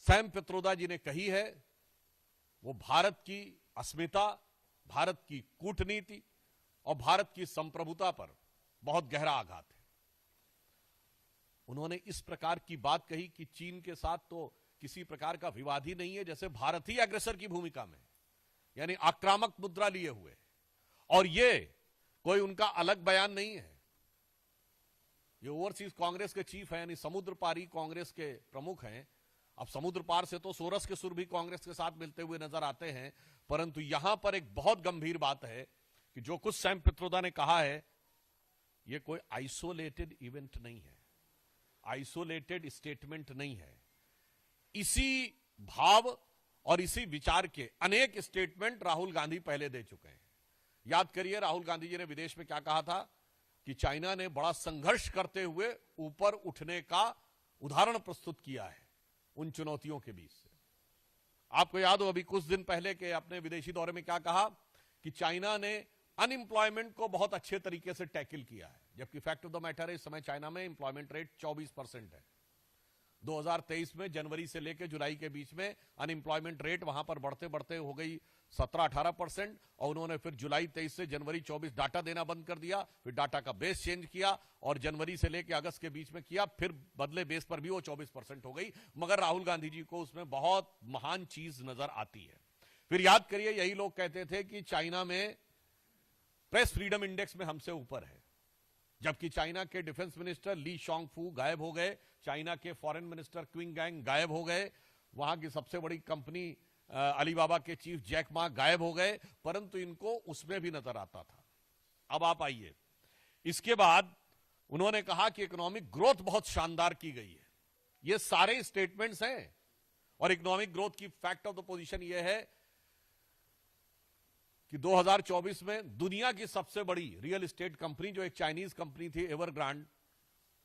Sam Pitroda जी ने कही है, वो भारत की अस्मिता, भारत की कूटनीति और भारत की संप्रभुता पर बहुत गहरा आघात है। उन्होंने इस प्रकार की बात कही कि चीन के साथ तो किसी प्रकार का विवाद ही नहीं है, जैसे भारत ही अग्रेसर की भूमिका में, यानी आक्रामक मुद्रा लिए हुए। और ये कोई उनका अलग बयान नहीं है, ये ओवरसीज कांग्रेस के चीफ हैं, यानी समुद्र पारी कांग्रेस के प्रमुख हैं। अब समुद्र पार से तो सोरस के सुर भी कांग्रेस के साथ मिलते हुए नजर आते हैं, परंतु यहां पर एक बहुत गंभीर बात है कि जो कुछ सैम पित्रोदा ने कहा है, यह कोई आइसोलेटेड इवेंट नहीं है, आइसोलेटेड स्टेटमेंट नहीं है। इसी भाव और इसी विचार के अनेक स्टेटमेंट राहुल गांधी पहले दे चुके हैं। याद करिए, राहुल गांधी जी ने विदेश में क्या कहा था कि चाइना ने बड़ा संघर्ष करते हुए ऊपर उठने का उदाहरण प्रस्तुत किया है उन चुनौतियों के बीच से। आपको याद हो, अभी कुछ दिन पहले के अपने विदेशी दौरे में क्या कहा कि चाइना ने अनएम्प्लॉयमेंट को बहुत अच्छे तरीके से टैकल किया है, जबकि फैक्ट ऑफ द मैटर है इस समय चाइना में एम्प्लॉयमेंट रेट 24% है। 2023 में जनवरी से लेकर जुलाई के बीच में अनएम्प्लॉयमेंट रेट वहां पर बढ़ते बढ़ते हो गई 17-18%, और उन्होंने फिर जुलाई 23 से जनवरी 24 डाटा देना बंद कर दिया, फिर डाटा का बेस चेंज किया और जनवरी से लेकर अगस्त के बीच में किया, फिर बदले बेस पर भी वो 24% हो गई। मगर राहुल गांधी जी को उसमें बहुत महान चीज नजर आती है। फिर याद करिए, यही लोग कहते थे कि चाइना में प्रेस फ्रीडम इंडेक्स में हमसे ऊपर है, जबकि चाइना के डिफेंस मिनिस्टर ली शॉन्गफू गायब हो गए, चाइना के फॉरेन मिनिस्टर क्विंग गैंग गायब हो गए, वहां की सबसे बड़ी कंपनी अलीबाबा के चीफ जैक मा गायब हो गए, परंतु इनको उसमें भी नजर आता था। अब आप आइए, इसके बाद उन्होंने कहा कि इकोनॉमिक ग्रोथ बहुत शानदार की गई है। ये सारे स्टेटमेंट्स हैं, और इकोनॉमिक ग्रोथ की फैक्ट ऑफ द पोजीशन यह है कि 2024 में दुनिया की सबसे बड़ी रियल एस्टेट कंपनी, जो एक चाइनीज कंपनी थी एवरग्रांड,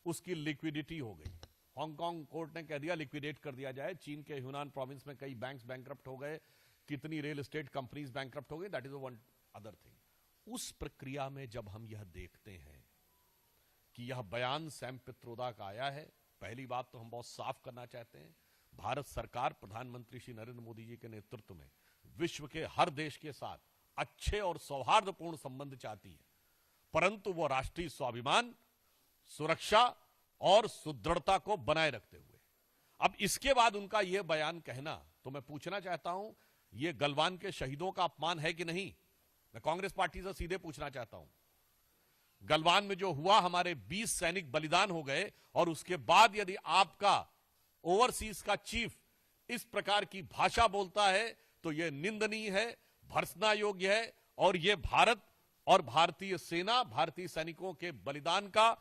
उसकी लिक्विडिटी हो गई। हांगकांग कोर्ट ने कह दिया लिक्विडेट कर दिया जाए। चीन के ह्यूनान प्रोविंस में कई बैंक्स बैंकरप्ट हो गए, कितनी रियल एस्टेट कंपनीज बैंकरप्ट हो गई, that is one other thing. उस प्रक्रिया में जब हम यह देखते हैं कि यह बयान सैम पित्रोदा का आया है, पहली बात तो हम बहुत साफ करना चाहते हैं, भारत सरकार प्रधानमंत्री श्री नरेंद्र मोदी जी के नेतृत्व में विश्व के हर देश के साथ अच्छे और सौहार्दपूर्ण संबंध चाहती है, परंतु वो राष्ट्रीय स्वाभिमान, सुरक्षा और सुदृढ़ता को बनाए रखते हुए। अब इसके बाद उनका यह बयान कहना, तो मैं पूछना चाहता हूं, यह गलवान के शहीदों का अपमान है कि नहीं? मैं कांग्रेस पार्टी से सीधे पूछना चाहता हूं। गलवान में जो हुआ, हमारे 20 सैनिक बलिदान हो गए, और उसके बाद यदि आपका ओवरसीज का चीफ इस प्रकार की भाषा बोलता है तो यह निंदनीय है, भर्त्सना योग्य है, और यह भारत और भारतीय सेना, भारतीय सैनिकों के बलिदान का